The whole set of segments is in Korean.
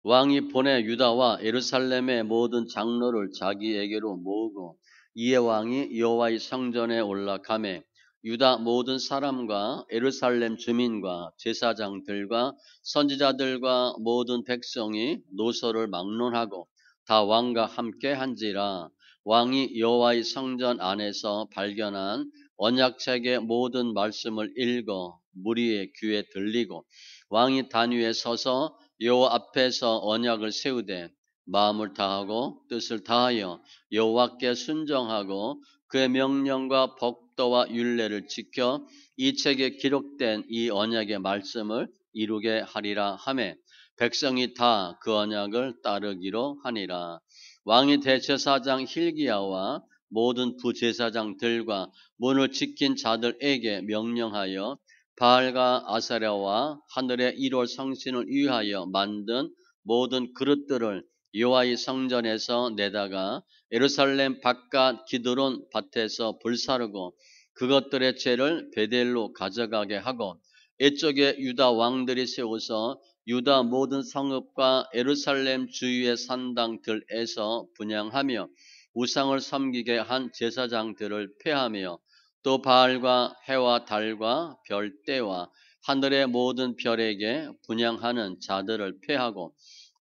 왕이 보내 유다와 예루살렘의 모든 장로를 자기에게로 모으고 이에 왕이 여호와의 성전에 올라가매 유다 모든 사람과 예루살렘 주민과 제사장들과 선지자들과 모든 백성이 노소를 막론하고 다 왕과 함께 한지라. 왕이 여호와의 성전 안에서 발견한 언약책의 모든 말씀을 읽어 무리의 귀에 들리고 왕이 단 위에 서서 여호와 앞에서 언약을 세우되 마음을 다하고 뜻을 다하여 여호와께 순종하고 그의 명령과 법도와 율례를 지켜 이 책에 기록된 이 언약의 말씀을 이루게 하리라 하매 백성이 다 그 언약을 따르기로 하니라. 왕이 대제사장 힐기야와 모든 부제사장들과 문을 지킨 자들에게 명령하여 바알과 아사랴와 하늘의 1월 성신을 위하여 만든 모든 그릇들을 여호와의 성전에서 내다가 예루살렘 바깥 기드론 밭에서 불사르고 그것들의 죄를 베델로 가져가게 하고 이쪽에 유다 왕들이 세워서 유다 모든 성읍과 예루살렘 주위의 산당들에서 분향하며 우상을 섬기게 한 제사장들을 폐하며 또 바알과 해와 달과 별대와 하늘의 모든 별에게 분향하는 자들을 폐하고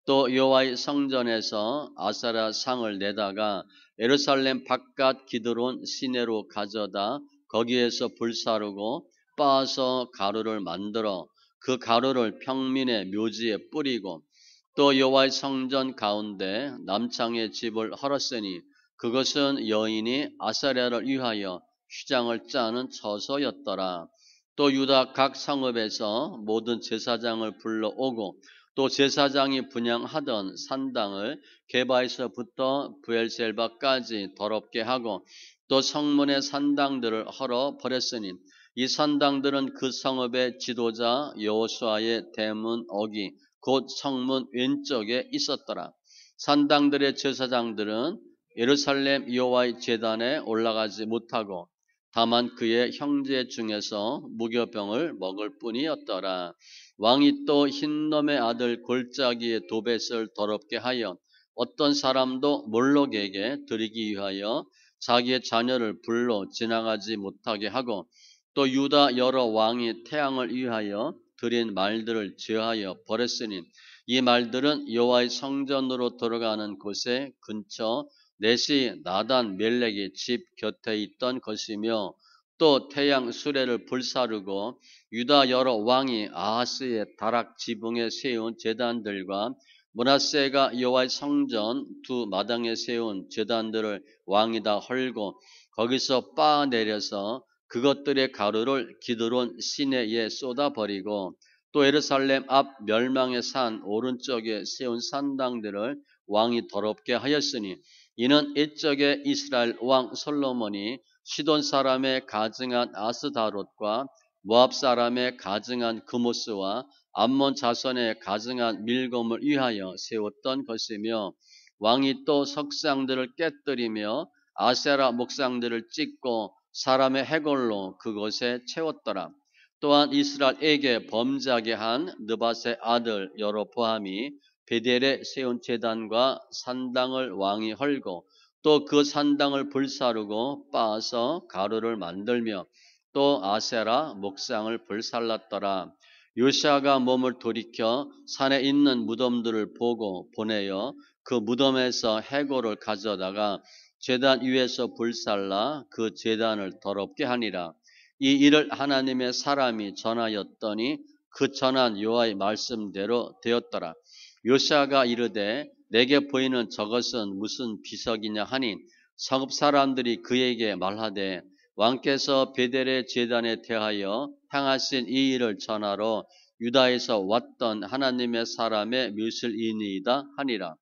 또 여호와의 성전에서 아사라 상을 내다가 예루살렘 바깥 기드론 시내로 가져다 거기에서 불사르고 빻아서 가루를 만들어 그 가루를 평민의 묘지에 뿌리고 또 여호와의 성전 가운데 남창의 집을 헐었으니 그것은 여인이 아사랴를 위하여 휘장을 짜는 처소였더라. 또 유다 각 성읍에서 모든 제사장을 불러오고 또 제사장이 분향하던 산당을 게바에서부터 브엘셀바까지 더럽게 하고 또 성문의 산당들을 헐어 버렸으니 이 산당들은 그 성읍의 지도자 여호수아의 대문 어기 곧 성문 왼쪽에 있었더라. 산당들의 제사장들은 예루살렘 여호와의 제단에 올라가지 못하고 다만 그의 형제 중에서 무교병을 먹을 뿐이었더라. 왕이 또 흰놈의 아들 골짜기의 도벳을 더럽게 하여 어떤 사람도 몰록에게 드리기 위하여 자기의 자녀를 불러 지나가지 못하게 하고 또 유다 여러 왕이 태양을 위하여 드린 말들을 제하여 버렸으니 이 말들은 여호와의 성전으로 들어가는 곳의 근처 넷이 나단 멜렉의 집 곁에 있던 것이며 또 태양 수레를 불사르고 유다 여러 왕이 아하스의 다락 지붕에 세운 제단들과 므낫세가 여호와의 성전 두 마당에 세운 제단들을 왕이 다 헐고 거기서 빻아 내려서 그것들의 가루를 기드론 시내에 쏟아버리고 또 예루살렘 앞 멸망의 산 오른쪽에 세운 산당들을 왕이 더럽게 하였으니 이는 이적에 이스라엘 왕 솔로몬이 시돈 사람의 가증한 아스다롯과 모압 사람의 가증한 그모스와 암몬 자손의 가증한 밀검을 위하여 세웠던 것이며 왕이 또 석상들을 깨뜨리며 아세라 목상들을 찍고 사람의 해골로 그곳에 채웠더라. 또한 이스라엘에게 범죄하게 한 느밧의 아들 여로보암이 베델에 세운 제단과 산당을 왕이 헐고 또 그 산당을 불사르고 빻아서 가루를 만들며 또 아세라 목상을 불살랐더라. 요시아가 몸을 돌이켜 산에 있는 무덤들을 보고 보내어 그 무덤에서 해골을 가져다가 제단 위에서 불살라 그 제단을 더럽게 하니라. 이 일을 하나님의 사람이 전하였더니 그 전한 여호와의 말씀대로 되었더라. 요시아가 이르되 내게 보이는 저것은 무슨 비석이냐 하니 성읍 사람들이 그에게 말하되 왕께서 베델의 제단에 대하여 행하신 이 일을 전하러 유다에서 왔던 하나님의 사람의 묘실이니이다 하니라.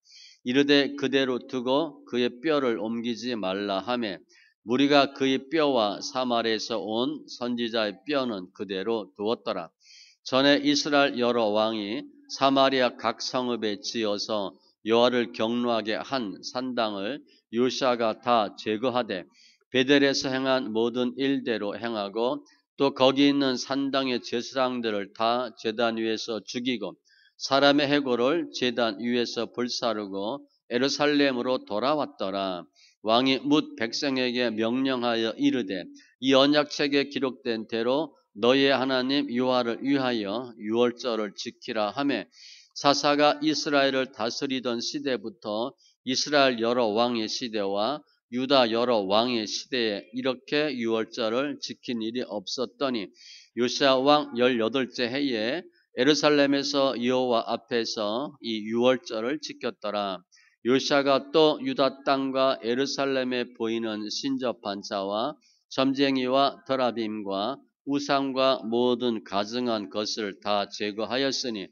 이르되 그대로 두고 그의 뼈를 옮기지 말라 하매 무리가 그의 뼈와 사마리에서 온 선지자의 뼈는 그대로 두었더라. 전에 이스라엘 여러 왕이 사마리아 각 성읍에 지어서 여호와를 경노하게 한 산당을 요시아가 다 제거하되 베델에서 행한 모든 일대로 행하고 또 거기 있는 산당의 제사장들을 다 제단 위에서 죽이고 사람의 해골을 제단 위에서 불사르고 예루살렘으로 돌아왔더라. 왕이 뭇 백성에게 명령하여 이르되 이 언약책에 기록된 대로 너희의 하나님 여호와를 위하여 유월절을 지키라 하매 사사가 이스라엘을 다스리던 시대부터 이스라엘 여러 왕의 시대와 유다 여러 왕의 시대에 이렇게 유월절을 지킨 일이 없었더니 요시야 왕 18째 해에 예루살렘에서 여호와 앞에서 이 유월절을 지켰더라. 요시야가 또 유다 땅과 예루살렘에 보이는 신접한 자와 점쟁이와 더라빔과 우상과 모든 가증한 것을 다 제거하였으니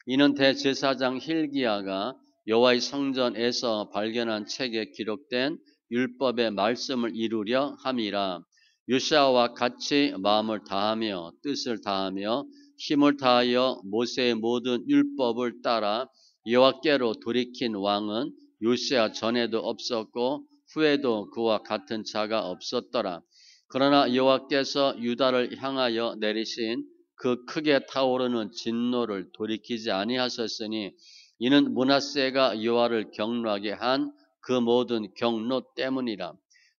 이는 대제사장 hil기야가 여호와의 성전에서 발견한 책에 기록된 율법의 말씀을 이루려 함이라. 요시야와 같이 마음을 다하며 뜻을 다하며 힘을 다하여 모세의 모든 율법을 따라 여호와께로 돌이킨 왕은 요시야 전에도 없었고 후에도 그와 같은 자가 없었더라. 그러나 여호와께서 유다를 향하여 내리신 그 크게 타오르는 진노를 돌이키지 아니하셨으니 이는 므낫세가 여호와를 경노하게 한 그 모든 경노 때문이라.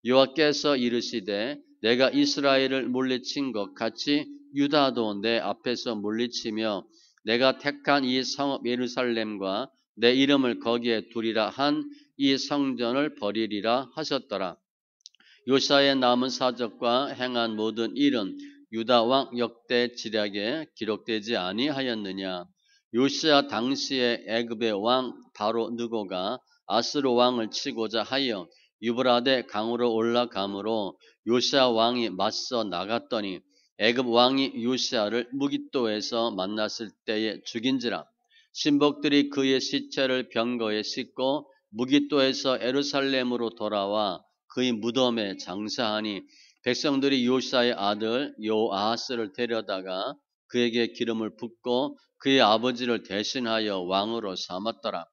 여호와께서 이르시되 내가 이스라엘을 물리친 것 같이 유다도 내 앞에서 물리치며 내가 택한 이 성읍 예루살렘과 내 이름을 거기에 두리라 한 이 성전을 버리리라 하셨더라. 요시야의 남은 사적과 행한 모든 일은 유다 왕 역대 지략에 기록되지 아니하였느냐. 요시야 당시에 애굽의 왕 바로 느고가 아스루 왕을 치고자 하여 유브라데 강으로 올라가므로 요시야 왕이 맞서 나갔더니 애굽 왕이 요시야를 무깃도에서 만났을 때에 죽인지라. 신복들이 그의 시체를 병거에 싣고 무깃도에서 예루살렘으로 돌아와 그의 무덤에 장사하니 백성들이 요시야의 아들 요아하스를 데려다가 그에게 기름을 붓고 그의 아버지를 대신하여 왕으로 삼았더라.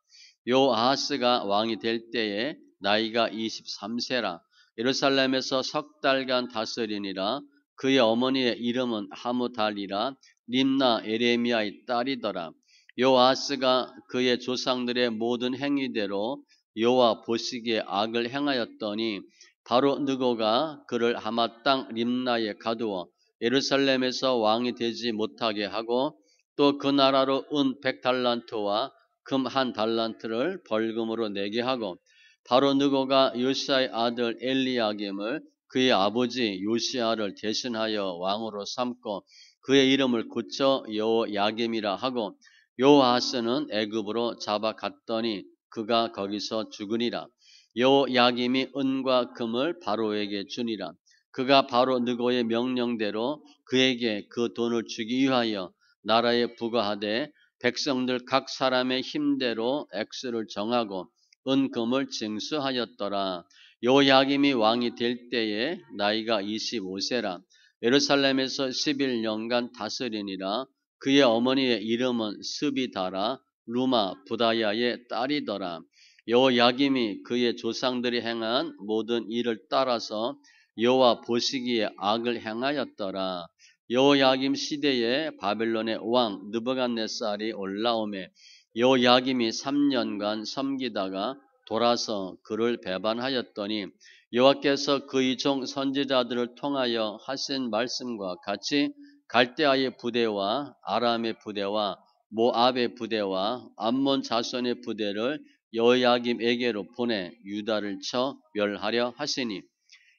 요아하스가 왕이 될 때에 나이가 23세라. 예루살렘에서 석 달간 다스리니라. 그의 어머니의 이름은 하무달이라 림나 에레미야의 딸이더라. 요아하스가 그의 조상들의 모든 행위대로 여호와 보시기에 악을 행하였더니 바로 느고가 그를 하마 땅 림나에 가두어 예루살렘에서 왕이 되지 못하게 하고 또 그 나라로 은 100달란트와 금 1달란트를 벌금으로 내게 하고 바로 느고가 요시야의 아들 엘리야김을 그의 아버지 요시야를 대신하여 왕으로 삼고 그의 이름을 고쳐 여호야김이라 하고 요아하스는 애굽으로 잡아갔더니 그가 거기서 죽으니라. 여호야김이 은과 금을 바로에게 주니라. 그가 바로 느고의 명령대로 그에게 그 돈을 주기 위하여 나라에 부과하되 백성들 각 사람의 힘대로 액수를 정하고 은금을 징수하였더라. 여호야김이 왕이 될 때에 나이가 25세라. 예루살렘에서 11년간 다스리니라. 그의 어머니의 이름은 스비다라 루마 부다야의 딸이더라. 여호야김이 그의 조상들이 행한 모든 일을 따라서 여호와 보시기에 악을 행하였더라. 여호야김 시대에 바벨론의 왕 느부갓네살이 올라오매 여호야김이 3년간 섬기다가 돌아서 그를 배반하였더니 여호와께서 그의 종 선지자들을 통하여 하신 말씀과 같이 갈대아의 부대와 아람의 부대와 모압의 부대와 암몬 자손의 부대를 여호야김에게로 보내 유다를 쳐 멸하려 하시니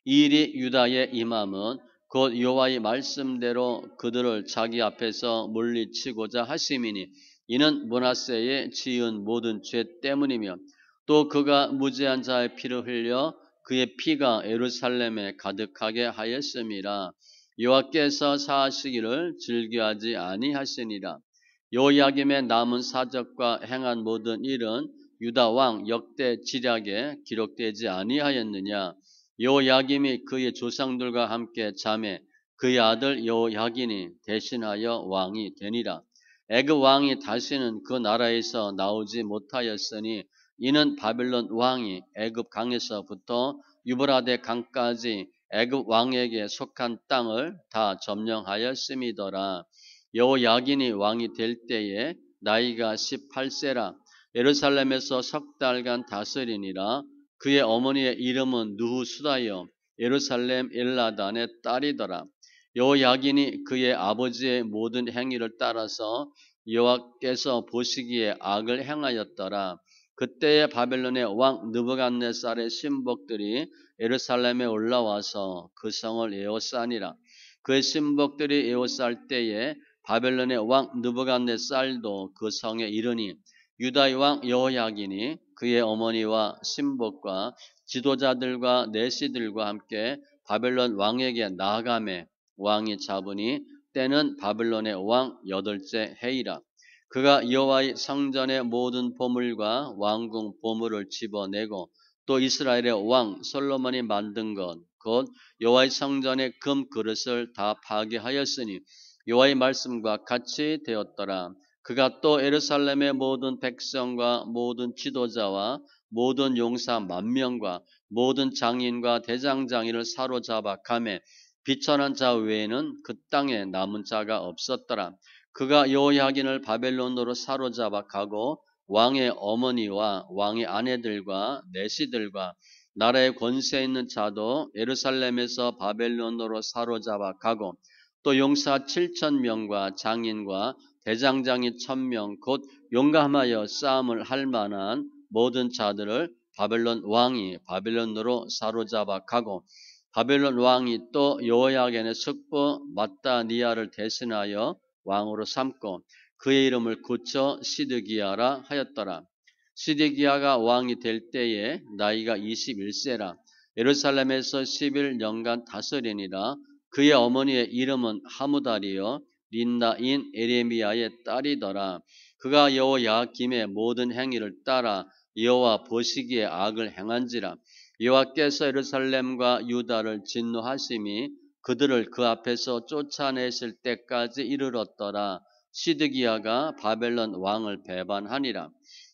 이 일이 유다의 임함은 곧 여호와의 말씀대로 그들을 자기 앞에서 물리치고자 하심이니 이는 므낫세의 지은 모든 죄 때문이며 또 그가 무죄한 자의 피를 흘려 그의 피가 예루살렘에 가득하게 하였음이라. 여호와께서 사하시기를 즐겨하지 아니하시니라. 여호야김의 남은 사적과 행한 모든 일은 유다 왕 역대 지략에 기록되지 아니하였느냐. 여호야김이 그의 조상들과 함께 잠에 그의 아들 여호야긴이 대신하여 왕이 되니라. 애굽 왕이 다시는 그 나라에서 나오지 못하였으니 이는 바벨론 왕이 애굽 강에서부터 유브라데 강까지 애굽 왕에게 속한 땅을 다 점령하였음이더라. 여호야긴이 왕이 될 때에 나이가 18세라. 예루살렘에서 석 달간 다스리니라. 그의 어머니의 이름은 누후수다여 예루살렘 엘라단의 딸이더라. 여호야긴이 그의 아버지의 모든 행위를 따라서 여호와께서 보시기에 악을 행하였더라. 그때에 바벨론의 왕 느부갓네살의 신복들이 예루살렘에 올라와서 그 성을 에워싸니라. 그의 신복들이 에워쌀 때에 바벨론의 왕 느부갓네살도 그 성에 이르니 유다의 왕 여호야긴이 그의 어머니와 신복과 지도자들과 내시들과 함께 바벨론 왕에게 나아가매 왕이 잡으니 때는 바벨론의 왕 8째 해이라. 그가 여호와의 성전의 모든 보물과 왕궁 보물을 집어내고 또 이스라엘의 왕 솔로몬이 만든 것 곧 여호와의 성전의 금 그릇을 다 파괴하였으니 여호와의 말씀과 같이 되었더라. 그가 또 예루살렘의 모든 백성과 모든 지도자와 모든 용사 10,000명과 모든 장인과 대장장이를 사로잡아 가매 비천한 자 외에는 그 땅에 남은 자가 없었더라. 그가 여호야긴을 바벨론으로 사로잡아 가고 왕의 어머니와 왕의 아내들과 내시들과 나라의 권세 있는 자도 예루살렘에서 바벨론으로 사로잡아 가고 또 용사 7,000명과 장인과 대장장이 1,000명 곧 용감하여 싸움을 할 만한 모든 자들을 바벨론 왕이 바벨론으로 사로잡아 가고 바벨론 왕이 또 여호야긴의 숙부 마따니아를 대신하여 왕으로 삼고 그의 이름을 고쳐 시드기야라 하였더라. 시드기야가 왕이 될 때에 나이가 21세라. 예루살렘에서 11년간 다스리니라. 그의 어머니의 이름은 하무달이요 린나인 에레미야의 딸이더라. 그가 여호야김의 모든 행위를 따라 여호와 보시기에 악을 행한지라. 여호와께서 예루살렘과 유다를 진노하심이 그들을 그 앞에서 쫓아내실 때까지 이르렀더라. 시드기야가 바벨론 왕을 배반하니라.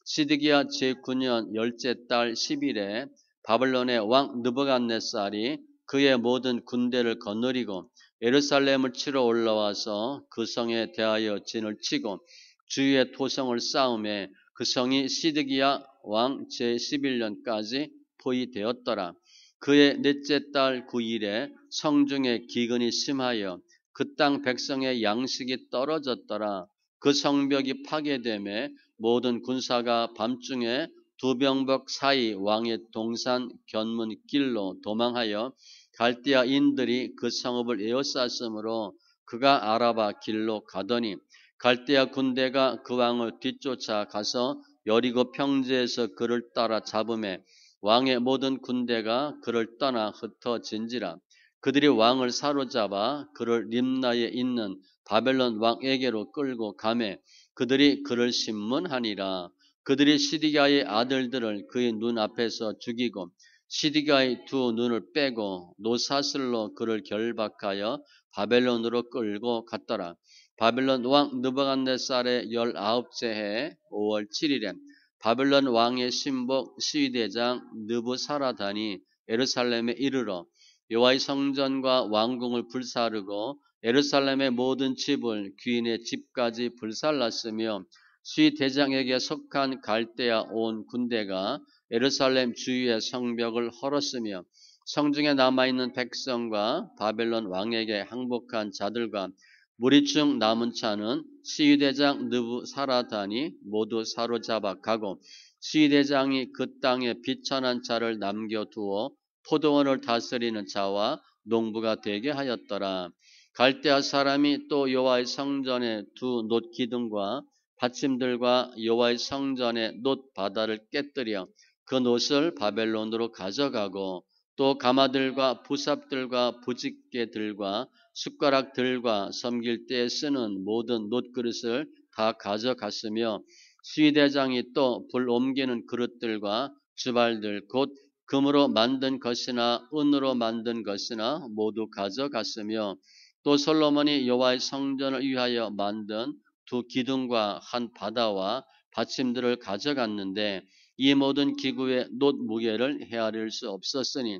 시드기야 제9년 10째 달 10일에 바벨론의 왕 느부갓네살이 그의 모든 군대를 거느리고 예루살렘을 치러 올라와서 그 성에 대하여 진을 치고 주위의 토성을 쌓음에 그 성이 시드기야 왕 제11년까지 포위되었더라. 그의 넷째 달 9일에 성중에 기근이 심하여 그 땅 백성의 양식이 떨어졌더라. 그 성벽이 파괴되매 모든 군사가 밤중에 두 병벽 사이 왕의 동산 견문 길로 도망하여 갈대아인들이 그 성읍을 에워쌌으므로 그가 아라바 길로 가더니 갈대아 군대가 그 왕을 뒤쫓아 가서 여리고 평지에서 그를 따라 잡음에 왕의 모든 군대가 그를 떠나 흩어진지라. 그들이 왕을 사로잡아 그를 림나에 있는 바벨론 왕에게로 끌고 가매 그들이 그를 신문하니라. 그들이 시드기야의 아들들을 그의 눈 앞에서 죽이고 시드기야의 두 눈을 빼고 노사슬로 그를 결박하여 바벨론으로 끌고 갔더라. 바벨론 왕 느부갓네살의 19째 해 5월 7일에 바벨론 왕의 신복 시위대장 느부사라단이 예루살렘에 이르러 여호와의 성전과 왕궁을 불사르고 예루살렘의 모든 집을 귀인의 집까지 불살랐으며 시대장에게 속한 갈대아 온 군대가 예루살렘 주위의 성벽을 헐었으며 성중에 남아있는 백성과 바벨론 왕에게 항복한 자들과 무리 중 남은 자는 시위대장 느부사라단이 모두 사로잡아 가고 시위대장이 그 땅에 비천한 자를 남겨두어 포도원을 다스리는 자와 농부가 되게 하였더라. 갈대아 사람이 또 여호와의 성전의 두 놋 기둥과 받침들과 여호와의 성전의 놋 바다를 깨뜨려 그 놋을 바벨론으로 가져가고 또 가마들과 부삽들과 부집개들과 숟가락들과 섬길 때 쓰는 모든 놋그릇을 다 가져갔으며 시대장이 또 불 옮기는 그릇들과 주발들 곧 금으로 만든 것이나 은으로 만든 것이나 모두 가져갔으며 또 솔로몬이 여호와의 성전을 위하여 만든 두 기둥과 한 바다와 받침들을 가져갔는데 이 모든 기구의 놋 무게를 헤아릴 수 없었으니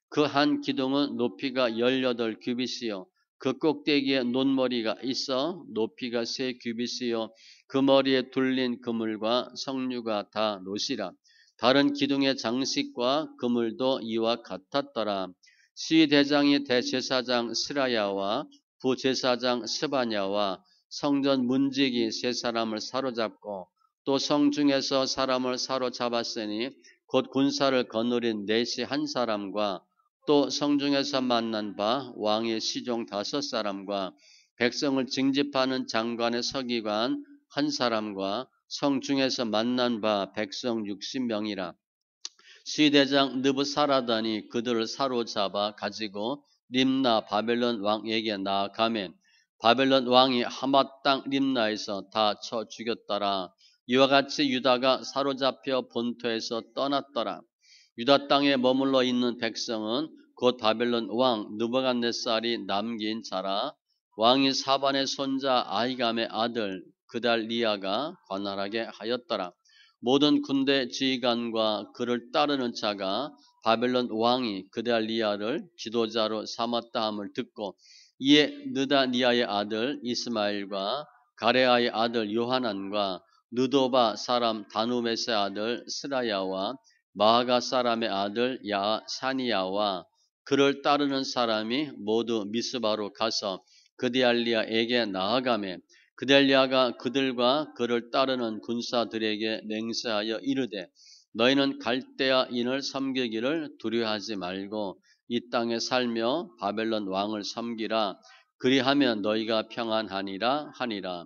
그 한 기둥은 높이가 18규빗이요 그 꼭대기에 논머리가 있어 높이가 3규빗이요 그 머리에 둘린 그물과 석류가 다 노시라. 다른 기둥의 장식과 그물도 이와 같았더라. 시대장이 대제사장 스라야와 부제사장 스바냐와 성전 문지기 세 사람을 사로잡고 또 성중에서 사람을 사로잡았으니 곧 군사를 거느린 넷이 한 사람과 또 성중에서 만난 바 왕의 시종 5사람과 백성을 징집하는 장관의 서기관 한 사람과 성중에서 만난 바 백성 60명이라. 시대장 느부사라단이 그들을 사로잡아 가지고 림나 바벨론 왕에게 나아가매 바벨론 왕이 하맛 땅 림나에서 다 쳐 죽였더라. 이와 같이 유다가 사로잡혀 본토에서 떠났더라. 유다 땅에 머물러 있는 백성은 곧 바벨론 왕 느부갓네살이 남긴 자라. 왕이 사반의 손자 아히감의 아들 그달리아가 관할하게 하였더라. 모든 군대 지휘관과 그를 따르는 자가 바벨론 왕이 그달리아를 지도자로 삼았다 함을 듣고 이에 느다니아의 아들 이스마엘과 가레아의 아들 요하난과 느도바 사람 다누메스의 아들 스라야와 마하가 사람의 아들 야사니야와 그를 따르는 사람이 모두 미스바로 가서 그달리아에게 나아가매 그달리아가 그들과 그를 따르는 군사들에게 맹세하여 이르되 너희는 갈대아인을 섬기기를 두려워하지 말고 이 땅에 살며 바벨론 왕을 섬기라. 그리하면 너희가 평안하니라 하니라.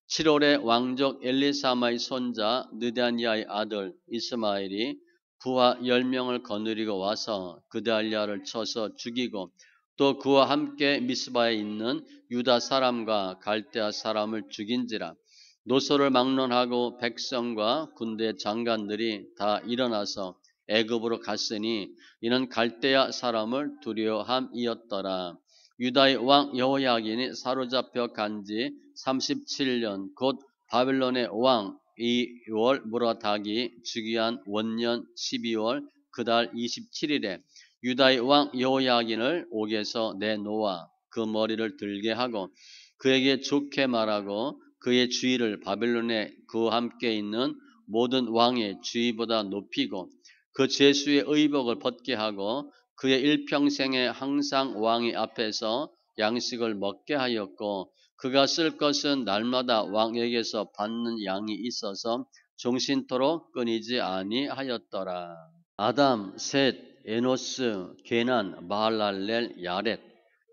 7월에 왕족 엘리사마의 손자 느다니아의 아들 이스마엘이 부하 10명을 거느리고 와서 그달리아를 쳐서 죽이고 또 그와 함께 미스바에 있는 유다 사람과 갈대아 사람을 죽인지라. 노소를 막론하고 백성과 군대 장관들이 다 일어나서 애굽으로 갔으니 이는 갈대아 사람을 두려워함이었더라. 유다의 왕 여호야긴이 사로잡혀 간지 37년 곧 바벨론의 왕 2월 무라닥이 즉위한 원년 12월 그달 27일에 유다의 왕 여호야긴을 옥에서 내놓아 그 머리를 들게 하고 그에게 좋게 말하고 그의 주위를 바벨론에 그와 함께 있는 모든 왕의 주위보다 높이고 그 제수의 의복을 벗게 하고 그의 일평생에 항상 왕의 앞에서 양식을 먹게 하였고 그가 쓸 것은 날마다 왕에게서 받는 양이 있어서 종신토록 끊이지 아니하였더라. 아담, 셋, 에노스, 게난, 마할랄렐, 야렛,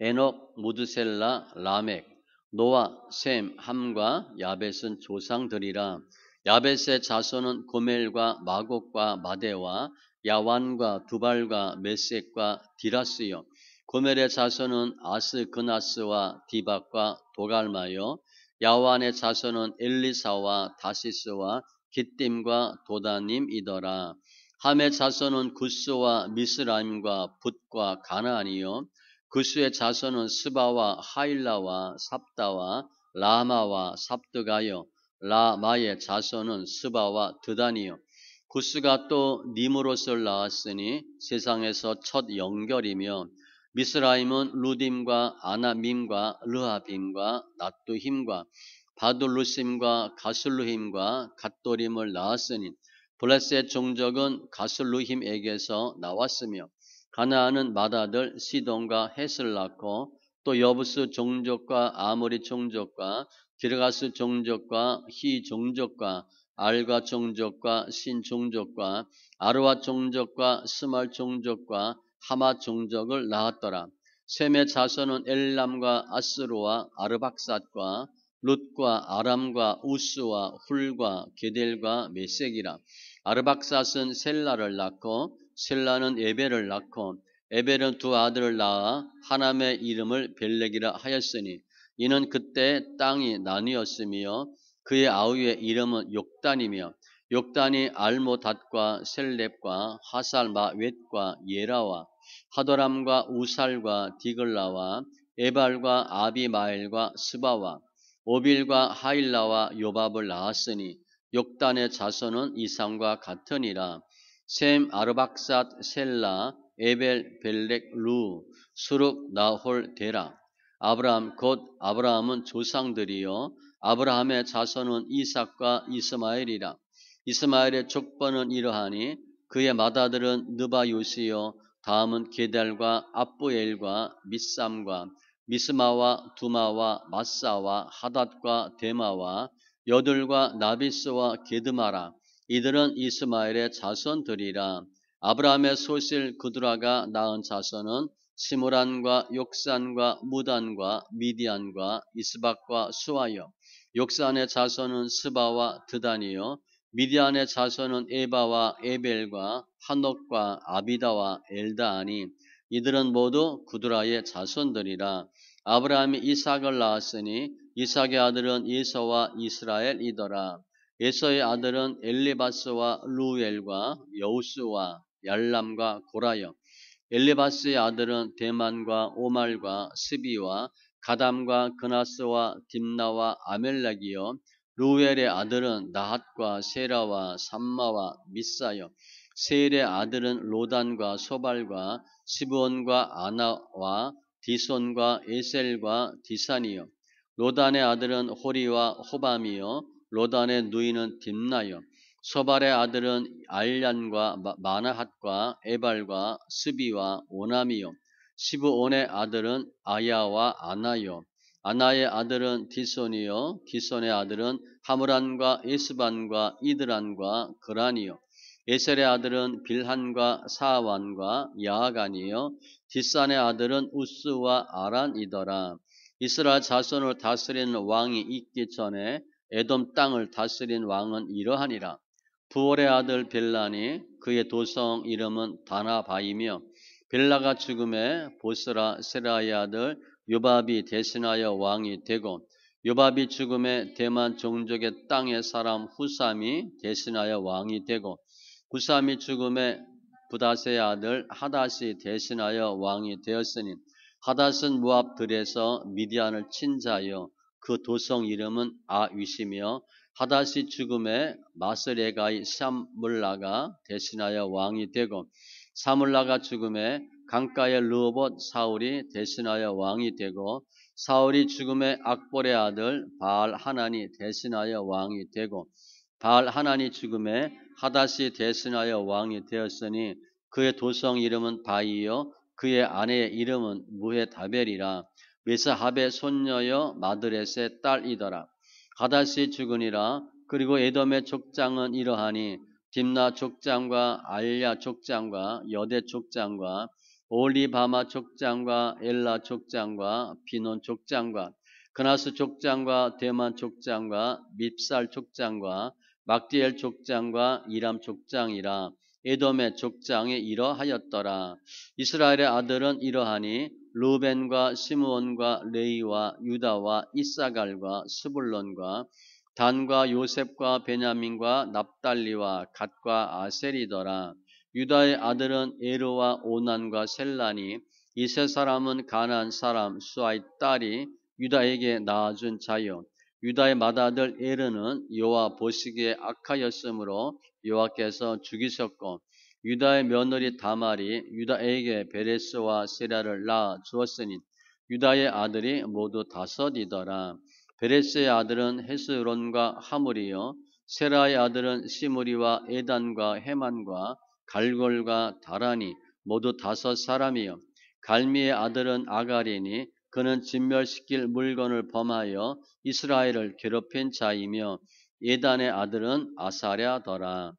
에녹, 무드셀라, 라멕, 노아, 셈, 함과 야벳은 조상들이라. 야벳의 자손은 고멜과 마곡과 마데와 야완과 두발과 메섹과 디라스요. 고멜의 자손은 아스그나스와 디박과 도갈마요. 야완의 자손은 엘리사와 다시스와 기띔과 도다님이더라. 함의 자손은 구스와 미스라임과 붓과 가나안이요. 구스의 자손은 스바와 하일라와 삽다와 라마와 삽드가요. 라마의 자손은 스바와 드단이요. 구스가 또 니므롯을 낳았으니 세상에서 첫 영결이며 미스라임은 루딤과 아나밈과 르하빔과 낫두힘과 바둘루심과 가슬루힘과 갓도림을 낳았으니 블레셋 종족은 가슬루힘에게서 나왔으며 가나안은 맏아들 시돈과 헷을 낳고 또 여부스 종족과 아모리 종족과 기르가스 종족과 히 종족과 알과 종족과 신 종족과 아르와 종족과 스말 종족과 하마 종족을 낳았더라. 셈의 자손은 엘람과 아스루와 아르박삿과 룻과 아람과 우스와 훌과 게델과 메섹이라. 아르박삿은 셀라를 낳고 셀라는 에벨을 낳고 에벨은 두 아들을 낳아 하남의 이름을 벨렉이라 하였으니 이는 그때 땅이 나뉘었으며 그의 아우의 이름은 욕단이며 욕단이 알모닷과 셀렙과 하살마웻과 예라와 하도람과 우살과 디글라와 에발과 아비마엘과 스바와 오빌과 하일라와 요밥을 낳았으니 욕단의 자손은 이상과 같으니라. 셈, 아르박삿, 셀라, 에벨, 벨렉, 루, 수룩, 나홀, 데라. 아브라함 곧 아브라함은 조상들이요 아브라함의 자손은 이삭과 이스마엘이라. 이스마엘의 족보는 이러하니 그의 맏아들은 느바요시요 다음은 게달과 압부엘과 미삼과 미스마와 두마와 마사와 하닷과 데마와 여들과 나비스와 게드마라. 이들은 이스마엘의 자손들이라. 아브라함의 소실 그두라가 낳은 자손은 시므란과 욕산과 무단과 미디안과 이스박과 수아여. 욕산의 자손은 스바와 드단이요 미디안의 자손은 에바와 에벨과 한옥과 아비다와 엘다하니 이들은 모두 구두라의 자손들이라. 아브라함이 이삭을 낳았으니 이삭의 아들은 에서와 이스라엘이더라. 에서의 아들은 엘리바스와 루엘과 여우스와 얄람과 고라여. 엘리바스의 아들은 데만과 오말과 스비와 가담과 그나스와 딥나와 아멜렉이요 루엘의 아들은 나핫과 세라와 삼마와 미사여. 세일의 아들은 로단과 소발과 시브온과 아나와 디손과 에셀과 디산이요. 로단의 아들은 호리와 호밤이요 로단의 누이는 딥나여. 소발의 아들은 알란과 마나핫과 에발과 스비와 오남이요. 시브온의 아들은 아야와 아나요. 아나의 아들은 디손이요. 디손의 아들은 하므란과 에스반과 이드란과 그란이요. 에셀의 아들은 빌한과 사완과 야아간이요. 뒷산의 아들은 우스와 아란이더라. 이스라엘 자손을 다스리는 왕이 있기 전에 에돔 땅을 다스린 왕은 이러하니라. 부올의 아들 벨라니 그의 도성 이름은 다나바이며 벨라가 죽음에 보스라 세라의 아들 요밥이 대신하여 왕이 되고 요밥이 죽음에 대만 종족의 땅의 사람 후삼이 대신하여 왕이 되고 후삼이 죽음에 부다스의 아들 하닷이 대신하여 왕이 되었으니 하닷은 모압들에서 미디안을 친 자여 그 도성 이름은 아윗이며 하닷이 죽음에 마스레가의 샴물라가 대신하여 왕이 되고 사물라가 죽음에 강가의 르호봇 사울이 대신하여 왕이 되고 사울이 죽음에 악볼의 아들 바알 하난이 대신하여 왕이 되고 바알 하난이 죽음에 하닷이 대신하여 왕이 되었으니 그의 도성 이름은 바이요 그의 아내의 이름은 무헤다벨이라. 메사합의 손녀여 마드렛의 딸이더라. 하닷이 죽으니라. 그리고 에돔의 족장은 이러하니 딥나 족장과 알야 족장과 여대 족장과 올리바마 족장과 엘라 족장과 비논 족장과 그나스 족장과 대만 족장과 밉살 족장과 막디엘 족장과 이람 족장이라. 에돔의 족장이 이러하였더라. 이스라엘의 아들은 이러하니 루벤과 시므온과 레이와 유다와 이사갈과 스불론과 단과 요셉과 베냐민과 납달리와 갓과 아셀이더라. 유다의 아들은 에르와 오난과 셀라니 이 세 사람은 가나안 사람 수아의 딸이 유다에게 낳아준 자요. 유다의 맏아들 에르는 여호와 보시기에 악하였으므로 여호와께서 죽이셨고 유다의 며느리 다말이 유다에게 베레스와 세라를 낳아 주었으니 유다의 아들이 모두 5이더라. 베레스의 아들은 헤스론과 하물이요 세라의 아들은 시므리와 에단과 헤만과 갈골과 다라니 모두 5사람이요 갈미의 아들은 아가리니 그는 진멸시킬 물건을 범하여 이스라엘을 괴롭힌 자이며 예단의 아들은 아사랴더라.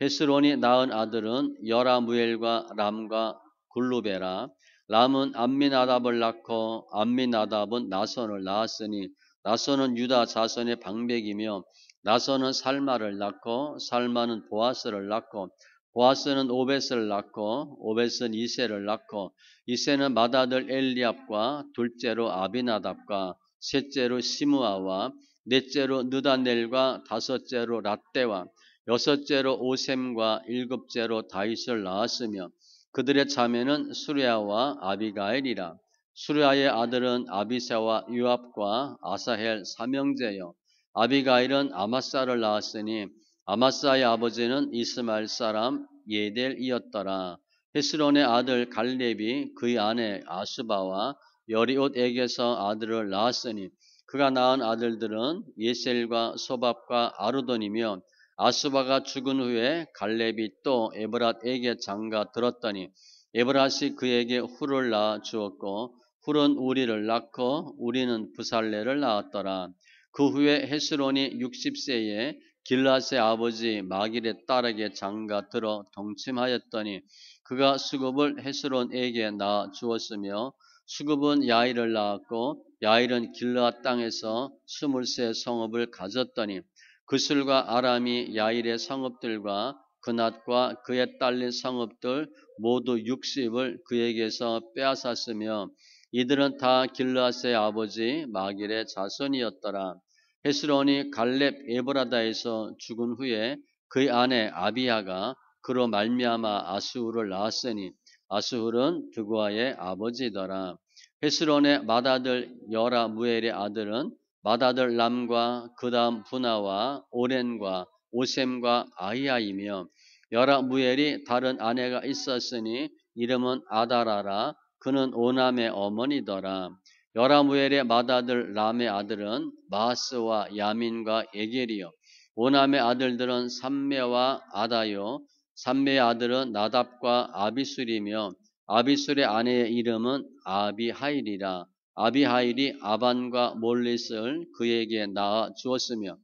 헤스론이 낳은 아들은 여라무엘과 람과 굴루베라. 람은 암미나답을 낳고 암미나답은 나손을 낳았으니 나손은 유다 자손의 방백이며 나손은 살마를 낳고 살마는 보아스를 낳고 보아스는 오벳을 낳고 오벳은 이세를 낳고 이세는 맏아들 엘리압과 둘째로 아비나답과 셋째로 시므아와 넷째로 느다넬과 다섯째로 랏대와 여섯째로 오셈과 일곱째로 다윗을 낳았으며 그들의 자매는 수레아와 아비가엘이라. 수레아의 아들은 아비새와 요압과 아사헬 삼형제여. 아비가일은 아마사를 낳았으니 아마사의 아버지는 이스마엘 사람 예델이었더라. 헤스론의 아들 갈렙이 그의 아내 아수바와 여리옷에게서 아들을 낳았으니 그가 낳은 아들들은 예셀과 소밥과 아르돈이며 아수바가 죽은 후에 갈렙이 또 에브랏에게 장가 들었더니 에브랏이 그에게 훌을 낳아 주었고 훌은 우리를 낳고 우리는 부살레를 낳았더라. 그 후에 헤스론이 60세에 길앗의 아버지 마길의 딸에게 장가 들어 동침하였더니 그가 수급을 헤스론에게 낳아 주었으며 수급은 야일을 낳았고 야일은 길앗 땅에서 23 성읍을 가졌더니 그술과 아람이 야일의 성읍들과 그낫과 그에 딸린 성읍들 모두 60을 그에게서 빼앗았으며 이들은 다 길르앗의 아버지 마길의 자손이었더라. 헤스론이 갈렙 에브라다에서 죽은 후에 그의 아내 아비야가 그로 말미암아 아수훌을 낳았으니 아수훌은 드구아의 아버지더라. 헤스론의 맏아들 여라무엘의 아들은 맏아들 람과 그 다음 분하와 오렌과 오셈과 아히야이며 여라무엘이 다른 아내가 있었으니 이름은 아다라라. 그는 오남의 어머니더라. 여라무엘의 맏아들 람의 아들은 마하스와 야민과 에겔이요 오남의 아들들은 삼메와 아다요 삼메의 아들은 나답과 아비술이며 아비술의 아내의 이름은 아비하일이라. 아비하일이 아반과 몰릿을 그에게 낳아 주었으며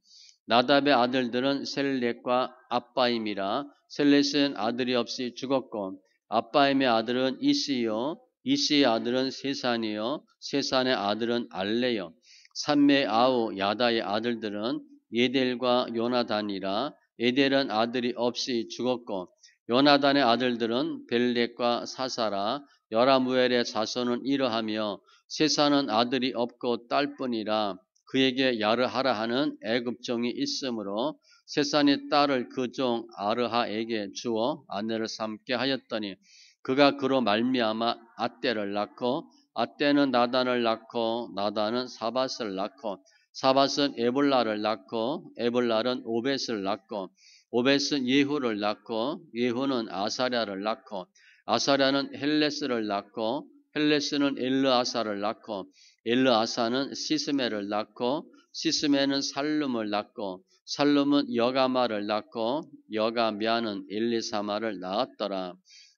나답의 아들들은 셀렛과 아빠임이라. 셀렛은 아들이 없이 죽었고 아빠임의 아들은 이시요 이시의 아들은 세산이요 세산의 아들은 알레요 삼메 아우 야다의 아들들은 예델과 요나단이라. 예델은 아들이 없이 죽었고 요나단의 아들들은 벨렉과 사사라. 여라무엘의 자손은 이러하며 세산은 아들이 없고 딸뿐이라. 그에게 야르하라 하는 애굽종이 있으므로 세산이 딸을 그 종 아르하에게 주어 아내를 삼게 하였더니 그가 그로 말미암아 앗대를 낳고 앗대는 나단을 낳고 나단은 사밧을 낳고 사밧은 에볼라를 낳고 에볼라는 오벳을 낳고 오벳은 예후를 낳고 예후는 아사랴를 낳고 아사랴는 헬레스를 낳고 헬레스는 엘르아사를 낳고 엘르아사는 시스메를 낳고 시스메는 살룸을 낳고 살룸은 여가마를 낳고 여가미아는 엘리사마를 낳았더라.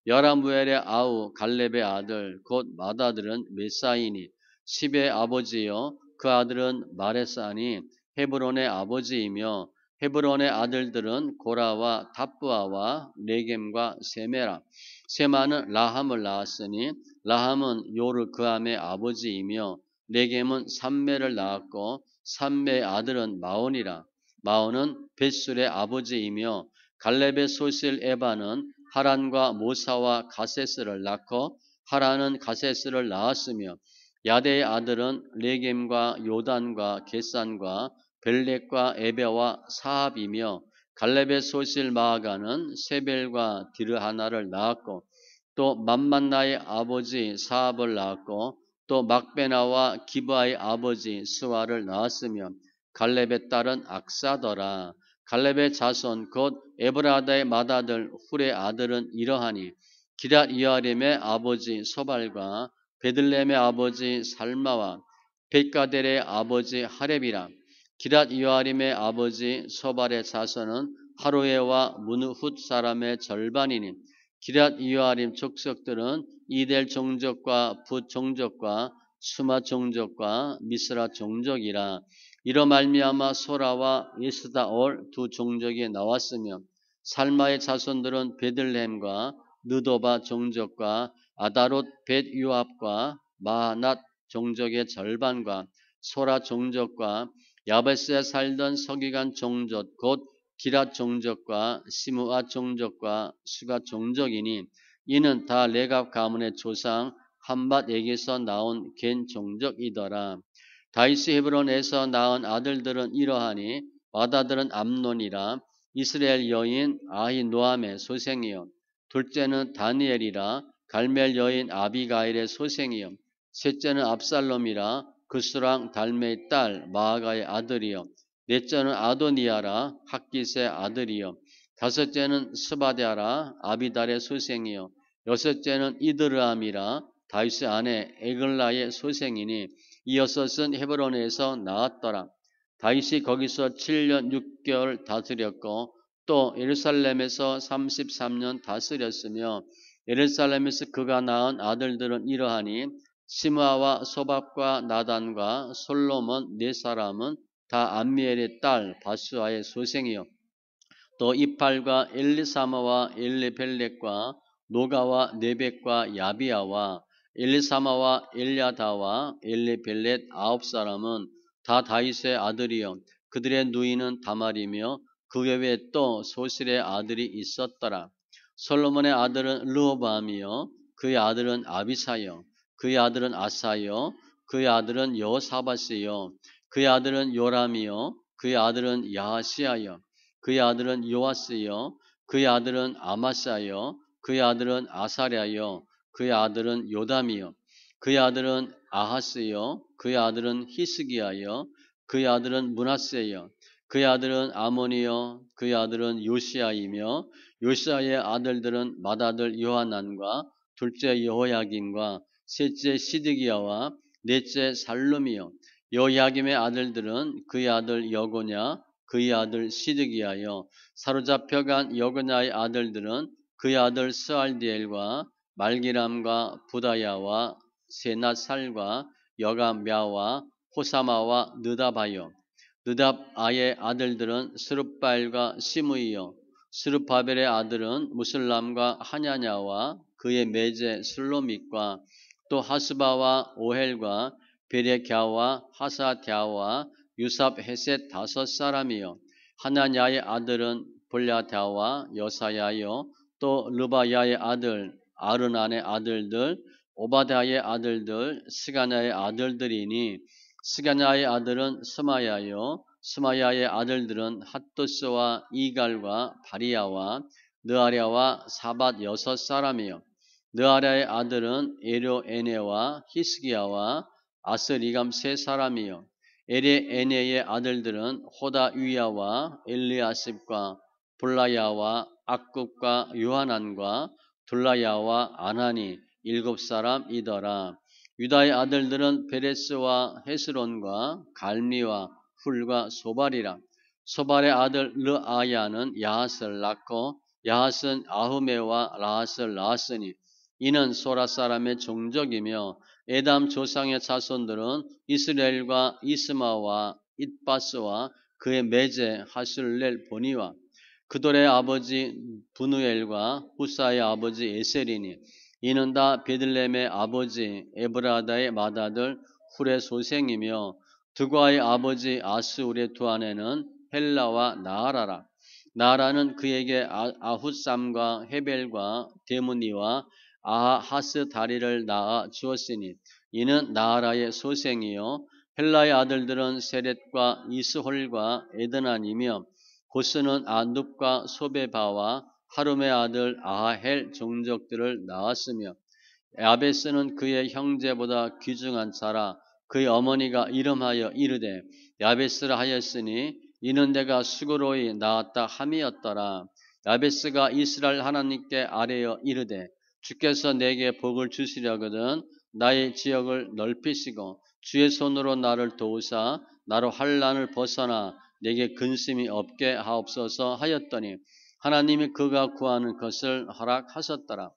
여라무엘의 아우 갈렙의 아들 곧 맏아들은 메사이니 십의 아버지요 그 아들은 마레사니 헤브론의 아버지이며 헤브론의 아들들은 고라와 답부아와 레겜과 세메라. 세마는 라함을 낳았으니 라함은 요르 그함의 아버지이며 레겜은 삼메를 낳았고 삼메의 아들은 마온이라. 마온은 벳술의 아버지이며 갈렙의 소실 에바는 하란과 모사와 가세스를 낳고 하란은 가세스를 낳았으며 야대의 아들은 레겜과 요단과 게산과 벨렉과 에베와 사합이며 갈렙의 소실 마아가는 세벨과 디르하나를 낳았고 또 맘만나의 아버지 사합을 낳았고 또 막베나와 기브아의 아버지 스와를 낳았으며 갈렙의 딸은 악사더라. 갈렙의 자손 곧 에브라다의 맏아들 훌의 아들은 이러하니 기럇 이아림의 아버지 소발과 베들레헴의 아버지 살마와 벳가델의 아버지 하렙이라. 기럇 이아림의 아버지 소발의 자손은 하루에와 문훗 사람의 절반이니 기럇 이아림 족속들은 이델 종족과 붓 종족과 수마 종족과 미스라 종족이라. 이로 말미암아 소라와 예스다올 두 종족이 나왔으며 살마의 자손들은 베들레헴과 느도바 종족과 아다롯 벳유압과 마하낫 종족의 절반과 소라 종족과 야베스에 살던 서기관 종족 곧 기랏 종족과 시므아 종족과 수가 종족이니 이는 다 레갑 가문의 조상 함밧에게서 나온 겐 종족이더라. 다윗이 헤브론에서 낳은 아들들은 이러하니 맏아들은 암논이라. 이스라엘 여인 아히노함의 소생이요 둘째는 다니엘이라. 갈멜 여인 아비가일의 소생이요 셋째는 압살롬이라. 그 수랑 달메의 딸 마아가의 아들이요 넷째는 아도니아라. 학깃의 아들이요 다섯째는 스바데아라. 아비달의 소생이요 여섯째는 이드르암이라. 다윗의 아내 에글라의 소생이니 이어섯은 헤브론에서 나왔더라. 다윗이 거기서 7년 6개월 다스렸고 또 예루살렘에서 33년 다스렸으며 예루살렘에서 그가 낳은 아들들은 이러하니 시므아와 소밥과 나단과 솔로몬 네 사람은 다 암미엘의 딸 바수아의 소생이요. 또 이팔과 엘리사마와 엘리벨렉과 노가와 네벡과 야비아와 엘리사마와 엘야다와 엘리벨렛 9사람은 다 다윗의 아들이요. 그들의 누이는 다말이며 그 외에 또 소실의 아들이 있었더라. 솔로몬의 아들은 르호보암이요. 그의 아들은 아비사요. 그의 아들은 아사요. 그의 아들은 여호사밧이요. 그의 아들은 요람이요. 그의 아들은 야하시아요. 그의 아들은 요아스요. 그의 아들은 아마사요. 그의 아들은 아사랴요. 그의 아들은 요담이요. 그의 아들은 아하스요. 그의 아들은 히스기야요. 그의 아들은 므낫세요. 그의 아들은 아몬이요. 그의 아들은 요시아이며 요시아의 아들들은 맏아들 요하난과 둘째 여호야김과 셋째 시드기야와 넷째 살룸이요. 여호야김의 아들들은 그의 아들 여고냐 그의 아들 시드기야요. 사로잡혀간 여고냐의 아들들은 그의 아들 스알디엘과 말기람과 부다야와 세낫살과 여가мя와 호사마와 느다바요. 느답아의 아들들은 스룹바엘과 시므이요. 스룹바벨의 아들은 무슬람과 하냐냐와 그의 매제 슬로밋과 또 하스바와 오헬과 베레갸와 하사갸와 유삽 헤셋 5사람이요. 하나냐의 아들은 볼야다와 여사야요. 또 르바야의 아들 아르난의 아들들 오바다의 아들들 스가냐의 아들들이니 스가냐의 아들은 스마야요. 스마야의 아들들은 핫도스와 이갈과 바리야와 느아랴와 사밧 6사람이요. 느아랴의 아들은 에료에네와 히스기야와 아스리감 3사람이요. 에레에네의 아들들은 호다위야와 엘리아십과 볼라야와 악굽과 요하난과 둘라야와 아나니 7사람이더라. 유다의 아들들은 베레스와 헤스론과 갈미와 훌과 소발이라. 소발의 아들 르아야는 야핫을 낳고 야핫은 아후메와 라핫을 낳았으니 이는 소라 사람의 종족이며 에담 조상의 자손들은 이스라엘과 이스마와 잇바스와 그의 매제 하술렐 보니와 그돌의 아버지 분우엘과 후사의 아버지 에셀이니 이는 다 베들레헴의 아버지 에브라다의 맏아들 훌의 소생이며 드과의 아버지 아스울의 두 아내는 헬라와 나아라라. 나아라는 그에게 아훗삼과 헤벨과 데무니와 아하스 다리를 낳아 주었으니 이는 나아라의 소생이요. 헬라의 아들들은 세렛과 이스홀과 에드난이며 고스는 아눕과 소베바와 하룸의 아들 아하헬 종족들을 낳았으며 야베스는 그의 형제보다 귀중한 자라. 그의 어머니가 이름하여 이르되 야베스라 하였으니 이는 내가 수고로이 낳았다 함이었더라. 야베스가 이스라엘 하나님께 아뢰어 이르되 주께서 내게 복을 주시려거든 나의 지역을 넓히시고 주의 손으로 나를 도우사 나로 환난을 벗어나 내게 근심이 없게 하옵소서 하였더니 하나님이 그가 구하는 것을 허락하셨더라.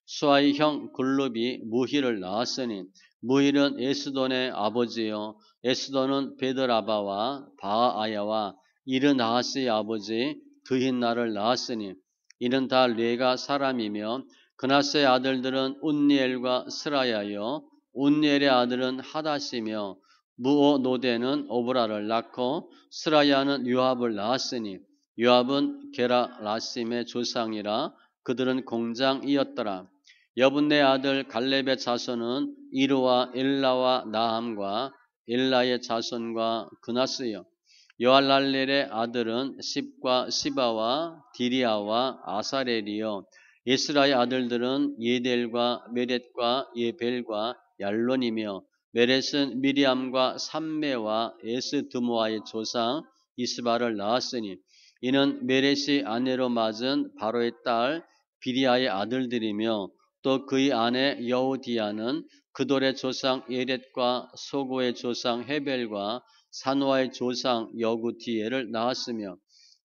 수아의 형 글룹이 무힐을 낳았으니 무힐은 에스돈의 아버지요 에스돈은 베드라바와 바아야와 이르나하스의 아버지 드힌나를 낳았으니 이는 다 레가 사람이며 그나스의 아들들은 운니엘과 스라야요 운니엘의 아들은 하다시며 무오노데는 오브라를 낳고 스라야는 요압을 낳았으니 요압은 게라라심의 조상이라 그들은 공장이었더라. 여분네 아들 갈렙의 자손은 이르와 엘라와 나함과 엘라의 자손과 그나스요. 여알랄렐의 아들은 십과 시바와 디리아와 아사렐이요. 예스라의 아들들은 예델과 메렛과 예벨과 얄론이며 메렛은 미리암과 삼메와 에스드모아의 조상 이스바를 낳았으니 이는 메렛이 아내로 맞은 바로의 딸 비리아의 아들들이며 또 그의 아내 여우디아는 그돌의 조상 예렛과 소고의 조상 헤벨과 산와의 조상 여구디엘을 낳았으며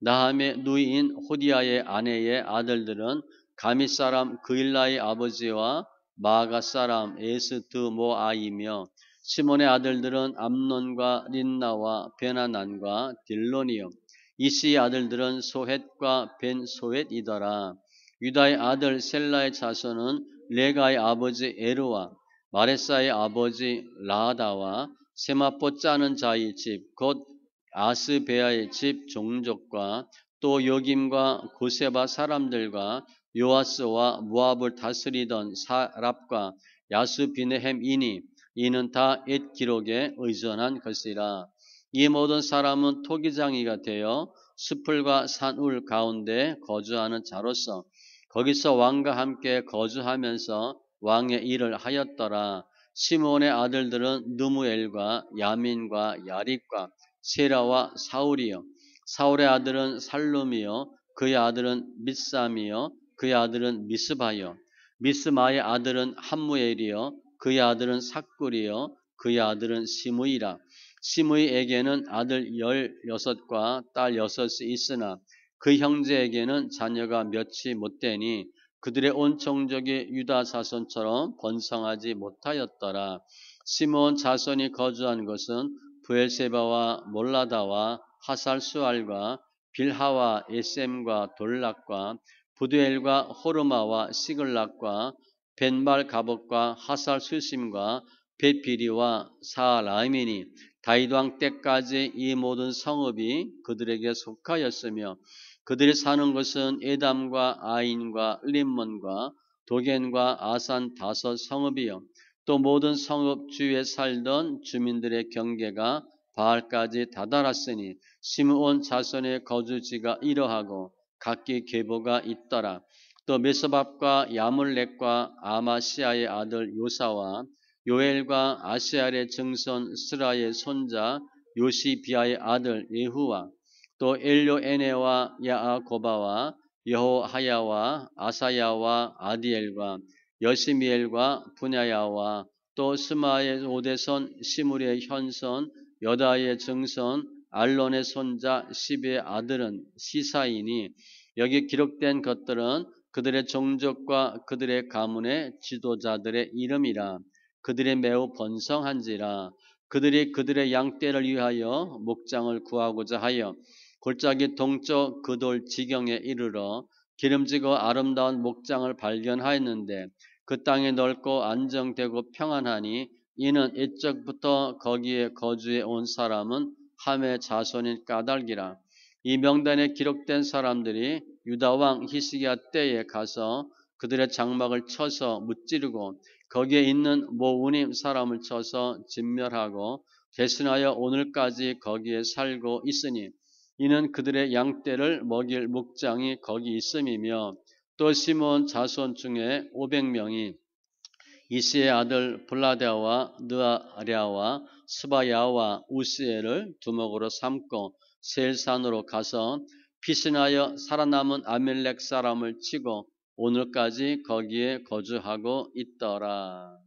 나함의 누이인 호디아의 아내의 아들들은 가미 사람 그일라의 아버지와 마가 사람 에스드모아이며 시몬의 아들들은 암논과 린나와 베나난과 딜론이요 이시의 아들들은 소헷과 벤소헷이더라. 유다의 아들 셀라의 자손은 레가의 아버지 에르와 마레사의 아버지 라하다와 세마포 짜는 자의 집 곧 아스베아의 집 종족과 또 요김과 고세바 사람들과 요아스와 모압을 다스리던 사랍과 야스비네헴이니 이는 다 옛 기록에 의존한 것이라. 이 모든 사람은 토기장이가 되어 숲을과 산울 가운데 거주하는 자로서 거기서 왕과 함께 거주하면서 왕의 일을 하였더라. 시므온의 아들들은 느무엘과 야민과 야립과 세라와 사울이요 사울의 아들은 살룸이요 그의 아들은 밑삼이요 그의 아들은 미스바요 미스마의 아들은 함무엘이요 그의 아들은 삭굴이요 그의 아들은 시므이라. 시므이에게는 아들 16과 딸 6이 있으나 그 형제에게는 자녀가 몇이 못되니 그들의 온 종족이 유다 자손처럼 번성하지 못하였더라. 시므온 자손이 거주한 곳은 부엘세바와 몰라다와 하살수알과 빌하와 에셈과 돌락과 부두엘과 호르마와 시글락과 벤발 가복과 하살수심과 벳비리와 사라임이니 다윗 왕 때까지 이 모든 성읍이 그들에게 속하였으며 그들이 사는 곳은 에담과 아인과 림몬과 도겐과 아산 5 성읍이요 또 모든 성읍 주위에 살던 주민들의 경계가 바알까지 다다랐으니 시므온 자손의 거주지가 이러하고 각기 계보가 있더라. 또 메소밥과 야물렉과 아마시아의 아들 요사와 요엘과 아시알의 증손 스라의 손자 요시비아의 아들 예후와 또 엘료에네와 야아고바와 여호하야와 아사야와 아디엘과 여시미엘과 분야야와 또 스마의 오대손 시므리의 현손 여다의 증손 알론의 손자 시비의 아들은 시사이니 여기 기록된 것들은 그들의 종족과 그들의 가문의 지도자들의 이름이라. 그들이 매우 번성한지라. 그들이 그들의 양떼를 위하여 목장을 구하고자 하여 골짜기 동쪽 그돌 지경에 이르러 기름지고 아름다운 목장을 발견하였는데 그 땅이 넓고 안정되고 평안하니 이는 옛적부터 거기에 거주해 온 사람은 함의 자손인 까닭이라. 이 명단에 기록된 사람들이 유다 왕 히스기야 때에 가서 그들의 장막을 쳐서 무찌르고 거기에 있는 모우님 사람을 쳐서 진멸하고 계승하여 오늘까지 거기에 살고 있으니 이는 그들의 양떼를 먹일 목장이 거기 있음이며 또 시므온 자손 중에 500명이 이시의 아들 블라데아와 느아랴와 스바야와 우스엘을 두목으로 삼고 세일산으로 가서 피신하여 살아남은 아멜렉 사람을 치고 오늘까지 거기에 거주하고 있더라.